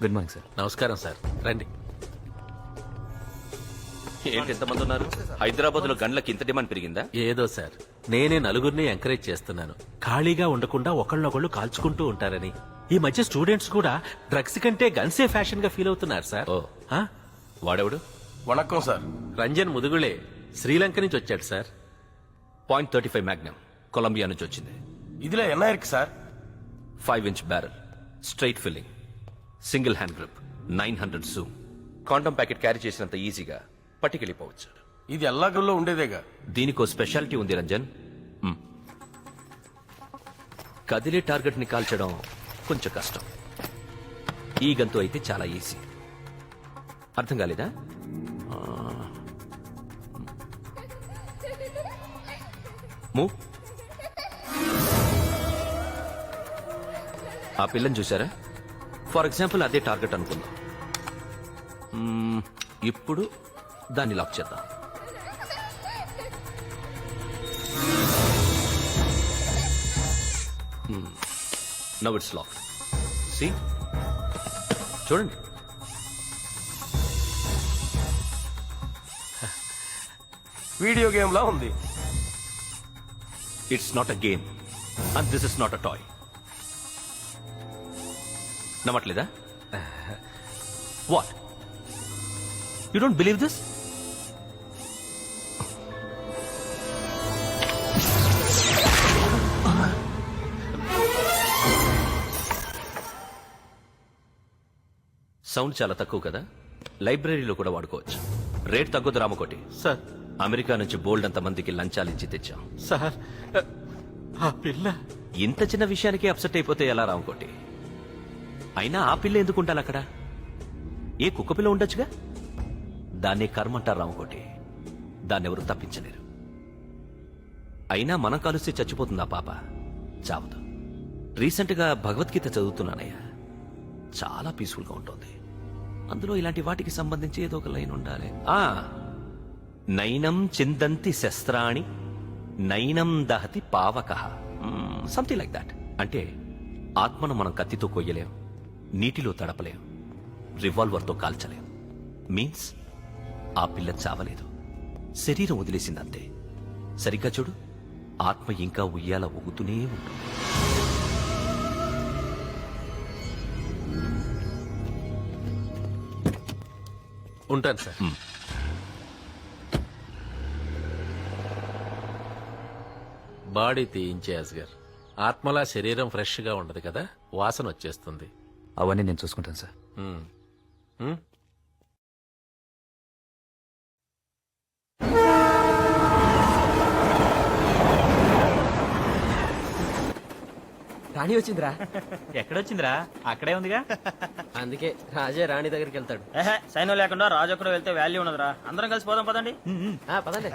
Good morning sir. నమస్కారం sir, రండి. ఏంటి ఎంతమంది ఉన్నారు? హైదరాబాద్ లో గన్లకి ఇంత డిమాండ్ పెరిగిందా? ఏదో సార్, నేనే నలుగురిని ఎంకరేజ్ చేస్తున్నాను. ఖాళీగా ఉండకుండా ఒకళ్ళనొకళ్ళు కాల్చుకుంటూ ఉంటారని. ఈ మధ్య స్టూడెంట్స్ కూడా డ్రగ్స్ కంటే గన్సే ఫ్యాషన్ గా ఫీల్ అవుతున్నారు సార్. ఓ ఆ? వాడెవడు? వణక్కం సార్. రంజన్ ముదుగులే, శ్రీలంక నుంచి వచ్చాడు సార్. .35 మ్యాగ్నమ్ కొలంబియా నుంచి వచ్చింది. ఇదిలే ఎన్ఐఆర్కి sir. 5-inch barrel, straight filling, single hand grip, 900 zoom. Condom packet carry చేసినంత ఈజీగా పట్టుకెళ్ళిపోవచ్చు. ఇది ఎల్లాగల్లో ఉండేదేగా. దీనికో స్పెషాలిటీ ఉంది రంజన్. కదిలే టార్గెట్ ని కాల్చడం కొంచెం కష్టం. ఈ గంతు అయితే చాలా ఈజీ. అర్థం కాలేదా? మూవ్. ఆ పిల్లని చూసారా? ఫర్ ఎగ్జాంపుల్ అదే టార్గెట్ అనుకుందాం. ఇప్పుడు దాన్ని లాక్ చేద్దాం. Now it's lock. సి, చూడండి. వీడియో గేమ్ లా ఉంది. It's not a game and this is not a toy. నమ్మట్లేదా? What, you don't believe this? Sound చాలా తక్కువ కదా, లైబ్రరీలో కూడా వాడుకోవచ్చు. రేట్ తగ్గదు రామకోటి. సార్, అమెరికా నుంచి బోల్డ్ అంత మందికి లంచాలిచ్చి తెచ్చాం. సార్, ఆ పిల్ల ఇంత చిన్న విషయానికి అప్సెట్ అయిపోతే ఎలా రామకోటి? అయినా ఆ పిల్ల ఎందుకు ఉండాలి అక్కడ? ఏ కుక్క పిల్ల ఉండొచ్చుగా. దాన్ని కర్మంటారు రామకోటి. దాన్నెవరు తప్పించలేరు. అయినా మనం కలిస్తే చచ్చిపోతుందా పాప? చావదు. రీసెంట్ గా భగవద్గీత చదువుతున్నానయ్యా. చాలా పీస్ఫుల్ గా ఉంటుంది. అందులో ఇలాంటి వాటికి సంబంధించి ఏదో ఒక లైన్ ఉండాలి. నైనం చిందంతి శస్త్రాణి నైనం దహతి పావకః, సంథింగ్ లైక్ దాట్. అంటే ఆత్మను మనం కత్తితో కొయ్యలేం, నీటిలో తడపలేం, రివాల్వర్తో కాల్చలేం. మీన్స్ ఆ పిల్ల చావలేదు, శరీరం వదిలేసిందంతే. సరిగ్గా చూడు, ఆత్మ ఇంకా ఉయ్యాల ఊగుతూనే ఉంటుంది. ఉంటాను సార్. బాడీ తీయించే అస్గర్. ఆత్మలా శరీరం ఫ్రెష్ గా ఉండదు కదా, వాసన వచ్చేస్తుంది. అవన్నీ నేను చూసుకుంటాను సార్. ఉమ్. ఉమ్? రాణి వచ్చిందిరా. ఎక్కడొచ్చిందిరా? అక్కడే ఉందిగా. అందుకే రాజే రాణి దగ్గరికి వెళ్తాడు. సైన్యం లేకుండా రాజు ఒక్కడు వెళ్తే వాల్యూ ఉండదురా. అందరం కలిసి పోదాం పదండి. పదండి.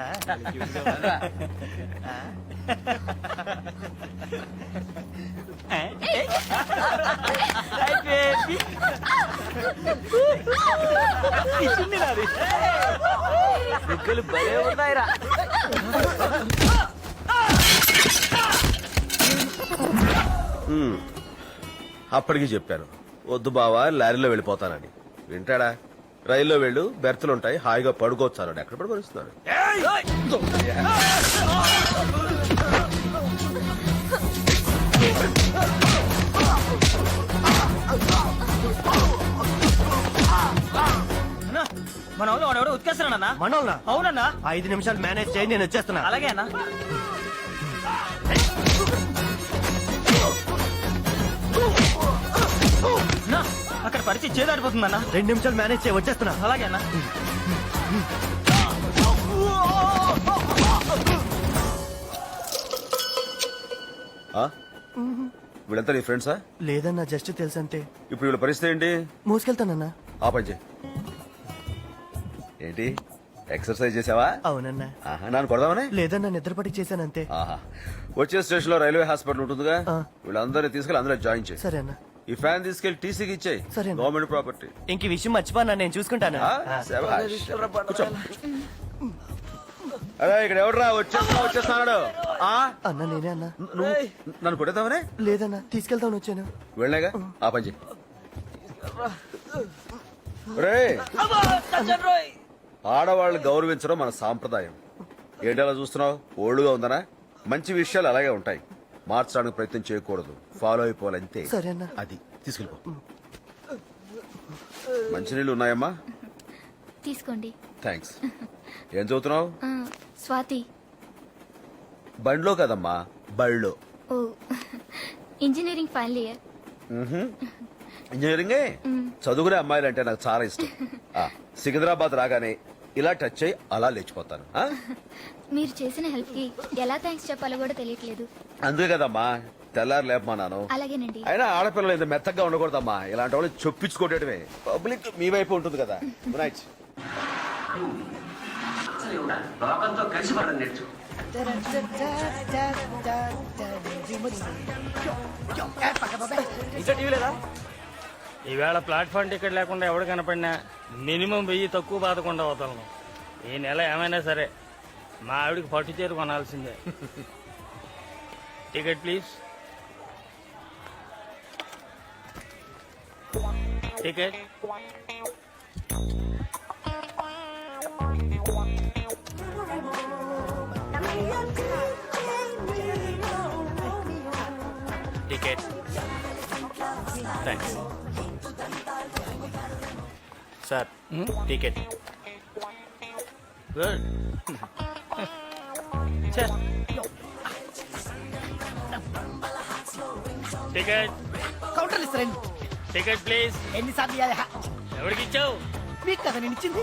బుగ్గలు భలే ఉన్నాయిరా. అప్పటికి చెప్పాను, వద్దు బావా లారీలో వెళ్ళిపోతానని. వింటాడా? రైల్లో వెళ్ళు, బెర్తులుంటాయి, హాయిగా పడుకోవచ్చు అన్నాడు. ఎక్కడ పడుకొనిస్తున్నాడు? మన వాళ్ళు వాడు ఉతికేస్తానన్నా. మనోళ్ళ అవునన్నా. 5 నిమిషాలు మేనేజ్ చేయి, నేను వచ్చేస్తున్నా. అలాగే అన్నా. అక్కడ పరిస్థితి చేదాడిపోతుందన్నా. 2 నిమిషాలు మేనేజ్ చేయి, వచ్చేస్తున్నా. అలాగే అన్నా. వీళ్ళంతా నీ ఫ్రెండ్సా? లేదన్నా, జస్ట్ తెలుసంతే. ఇప్పుడు వీళ్ళ పరిస్థితి ఏంటి? మోసుకెళ్తానన్నా. ఆ పని చేయి. ఏంటి, ఎక్సర్సైజ్ చేసావా? అవునన్నా. నన్ను కొడదామనే? లేదన్నా, నిద్రపడి చేశానంతే. వచ్చే స్టేషన్ లో రైల్వే హాస్పిటల్ ఉంటుందిగా, ఆ. వీళ్ళందరినీ తీసుకెళ్ళి అందులో జాయిన్ చేయి. సరే అన్నా. ఈ ఫ్యాన్ తీసుకెళ్లి టీసీకి ఇచ్చేయి. సరే అన్న. Government property. ఇంక ఈ విషయం మర్చిపోనా, నేను చూసుకుంటాను. కూర్చో. అరే ఇక్కడ ఎవడరా వచ్చేస్తున్నాడు? అన్నా నేనే అన్నా. నువ్వు నన్ను కొట్టేద్దామనే? లేదన్నా, తీసుకెళ్తామని వచ్చాను. వెళ్ళాగా ఆ పని చెయ్యి. రేయ్, ఆడవాళ్ళని గౌరవించడం మన సాంప్రదాయం. ఏంటలా చూస్తున్నావు? ఓల్డ్గా ఉందనా? మంచి విషయాలు అలాగే ఉంటాయి, మార్చడానికి ప్రయత్నం చేయకూడదు, ఫాలో అయిపోవాలంతే. సరే అన్న. అది తీసుకెళ్ళిపో. మంచినీళ్ళు ఉన్నాయమ్మా? తీసుకోండి. థ్యాంక్స్. ఏం చదువుతున్నావు? స్వాతి. బండ్లో కదమ్మా, బళ్ళో. ఓ ఇంజనీరింగ్ ఫైనల్ ఇయర్. ఇంజనీరింగే. చదువుకునే అమ్మాయిలంటే నాకు చాలా ఇష్టం. సికింద్రాబాద్ రాగానే ఇలా టచ్ అయ్యి అలా లేచిపోతాను. మీరు చేసిన హెల్ప్ కి ఎలా థ్యాంక్స్ చెప్పాలో కూడా తెలియట్లేదు. అందుకే కదమ్మా తెల్లారు లేపమన్నాను. అలాగేనండి. అయినా ఆడపిల్లలు ఇంత మెత్తగా ఉండకూడదమ్మా, ఇలాంటి వాళ్ళు చొప్పించుకోవటమే. పబ్లిక్ మీ వైపు ఉంటుంది కదా. Good night. ఇంకా టీవీ లేదా? ఈవేళ ప్లాట్ఫామ్ టికెట్ లేకుండా ఎవడు కనపడినా మినిమం 1000 తక్కువ బాధకుండా వదలను. ఈ నెల ఏమైనా సరే మా ఆవిడికి పట్టు చీర కొనాల్సిందే. Ticket please. Ticket. Ticket. Thanks sir. Ticket. Good. Ticket. Counter ఇస్తారండి. Ticket please. ఎన్నిసార్లు ఇయ్యాలి? ఎవరికి ఇచ్చావు? మీకు కదా నేను ఇచ్చింది.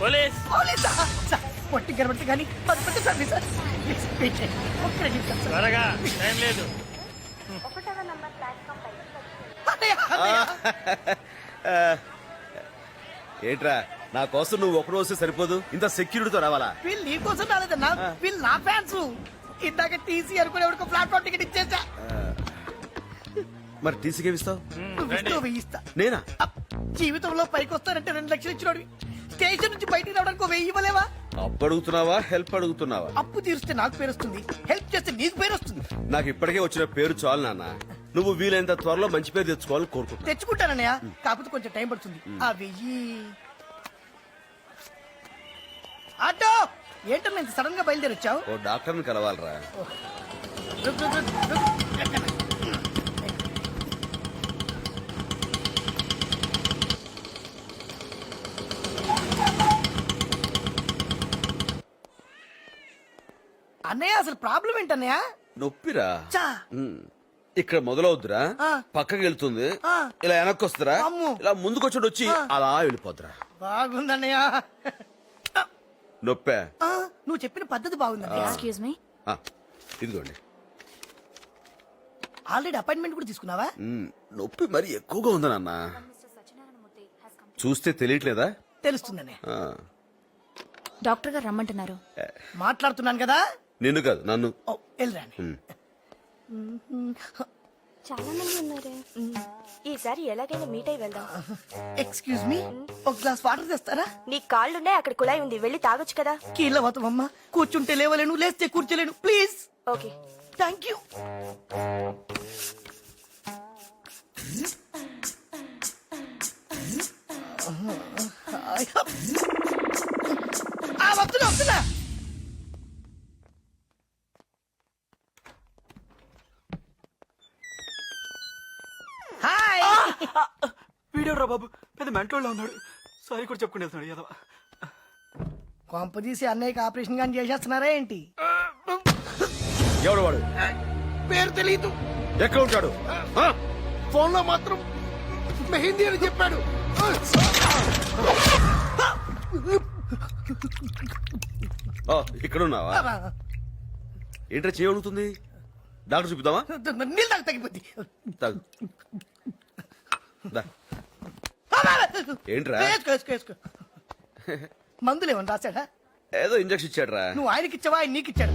పోలీస్. పోలీసా? సార్, పొట్టి గడబట్టి కానీ 10 పెద్ద సార్ సార్. ఒక్క నిమిషం సార్. త్వరగా, టైం లేదు. అన్నయ్య, అన్నయ్య. ఏంట్రా, నా కోసం నువ్వు ఒకడు వస్తే సరిపోదు, ఇంత సెక్యూరిటీతో రావాలా? వీళ్ళు నీ కోసం రాలేదన్నా, వీళ్ళు నా ఫ్యాన్స్. ఇందాక టీసీ అనుకుని ఎవరికో ప్లాట్ఫామ్ టికెట్ ఇచ్చేసా. మరి టీసీకి ఇస్తావు? నువ్వు ఇస్తూ వెయ్యిస్తా. నేనా? అప్, జీవితంలో పైకి వస్తానంటే 2 లక్షలు ఇచ్చినోడివి. స్టేషన్ నుంచి బయటికి రావడానికి 1000 ఇవ్వలేవా? అప్పు అడుగుతున్నావా, హెల్ప్ అడుగుతున్నావా? అప్పు తీరిస్తే నాకు పేరు వస్తుంది, హెల్ప్ చేస్తే నీకు పేరు వస్తుంది. నాకు ఇప్పటికే వచ్చిన పేరు చాలు నాన్న. నువ్వు వీలైనంత త్వరలో మంచి పేరు తెచ్చుకోవాలని కోరుకుంటున్నా. తెచ్చుకుంటానన్నయ్య, కాకపోతే కొంచెం టైం పడుతుంది. ఆ 1000. ఆటో ఏంటన్నా ఇంత సడన్ గా బయలుదేరి వచ్చావు? ఓ డాక్టర్ని కలవాలరా. రుక్, రుక్, రుక్, రుక్. అన్నయ్య అసలు ప్రాబ్లం ఏంటన్నయ్య? నొప్పిరా. చా. ఇక్కడ మొదలవుద్దురా, ఆ. పక్కకి వెళ్తుంది, ఆ. ఇలా వెనక్కి వస్తురా, అమ్మో. ఇలా ముందుకొచ్చి వచ్చి అలా వెళ్ళిపోద్దురా. బాగుందన్నయ్య. నొప్పే. నువ్వు చెప్పిన పద్ధతి బాగుందన్నయ్య. Excuse me. ఆ, ఇదిగోండి. ఆల్రెడీ అపాయింట్మెంట్ కూడా తీసుకున్నావా? నొప్పి మరి ఎక్కువగా ఉంది నాన్న. చూస్తే తెలియట్లేదా? తెలుస్తుందన్నయ్య. ఆ. డాక్టర్ గారు రమ్మంటున్నారు. మాట్లాడుతున్నాను కదా. నిన్ను కాదు, నన్ను. ఓ, వెళ్ళరాని. చాలా మంది ఉన్నారు. ఈసారి ఎలాగైనా మీట్ అయి వెళ్దాం. ఎక్స్క్యూజ్ మీ, ఒక గ్లాస్ వాటర్ తెస్తారా? నీ కాళ్ళున్నాయి, అక్కడ కుళాయి ఉంది, వెళ్ళి తాగొచ్చు కదా. కీళ్ళ పోతామమ్మా, కూర్చుంటే లేవలేను, లేస్తే కూర్చోలేను. ప్లీజ్. ఓకే. Thank you. వస్తున్నా వస్తున్నా. హాయ్. వీడియోరా బాబు, పెద్ద మెంటోళ్ళ ఉన్నాడు. సారీ కూడా చెప్పుకుని వెళ్తున్నాడు యాదవ. కొంపదీసి అన్నయ్యకి ఆపరేషన్ గాని చేసేస్తున్నారా ఏంటి? ఎవడు వాడు? పేరు తెలీదు. ఎక్కడ ఉంటాడు? ఫోన్ లో మాత్రం మెహిందీ అని చెప్పాడు. ఇక్కడ ఉన్నావా? ఏంట్రా చేయగలుగుతుంది? డాక్టర్ చూపిద్దామా? నీళ్ళు తాగి తగ్గిపోద్ది. తాగు. దా. ఏంట్రా? వేసుకో. మందులు ఏమన్నా రాశాడా? ఏదో ఇంజక్షన్ ఇచ్చాడ్రా. నువ్వు ఆయనకి ఇచ్చావా, ఆయన నీకు ఇచ్చాడు?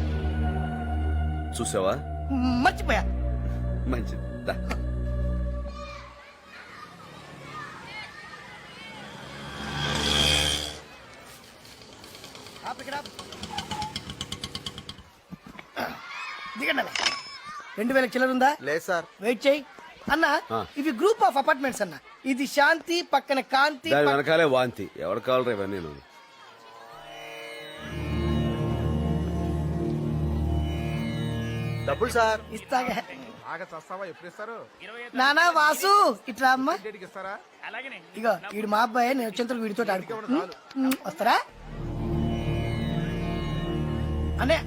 చూసావా? మర్చిపోయా. మంచిది. దా. దిగండి. 2000 చిల్లర ఉందా? లేదు సార్. వెయిట్ చేయి అన్న. ఇవి గ్రూప్ ఆఫ్ అపార్ట్మెంట్స్ అన్న. ఇది శాంతి పక్కన కాంతి దాని వెనకాలే వాంతి ఎవరు కావాలి ఇవన్నీ నేను డబ్బులు సార్. ఇస్తాగా నానా వాసు ఇట్లా అమ్మా ఇగో వీడు మా అబ్బాయి నేను వచ్చేంతకు వీడితో ఆడుకో వస్తారా అనే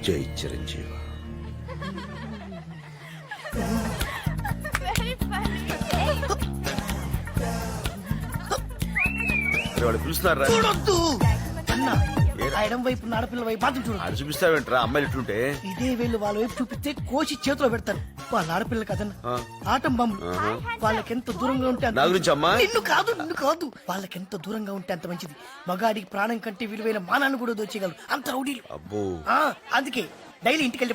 జై చిరంజీవి వాళ్ళు పిలుస్తున్నారా చూడొద్దు అన్న ఆ ఎడం వైపు ఉన్న ఆడపిల్ల వైపు మాత్రం చూడు అది చూపిస్తావేంట్రా అమ్మాయిలు ఇట్లుంటే ఇదే వీళ్ళు వాళ్ళ వైపు చూపిస్తే కోసి చేతిలో పెడతారు వాళ్ళ ఆడపిల్ల కదన్న ఆటం బాంబు వాళ్ళకెంత దూరంగా ఉంటే నా గురించి అమ్మా నిన్ను కాదు వాళ్ళకెంత దూరంగా ఉంటే అంత మంచిది మగాడికి ప్రాణం కంటే విలువైన మానాన్ని కూడా దోచేయగలరు అంత రౌడీలు అబ్బో అందుకే డైలీ ఇంటికి వెళ్ళి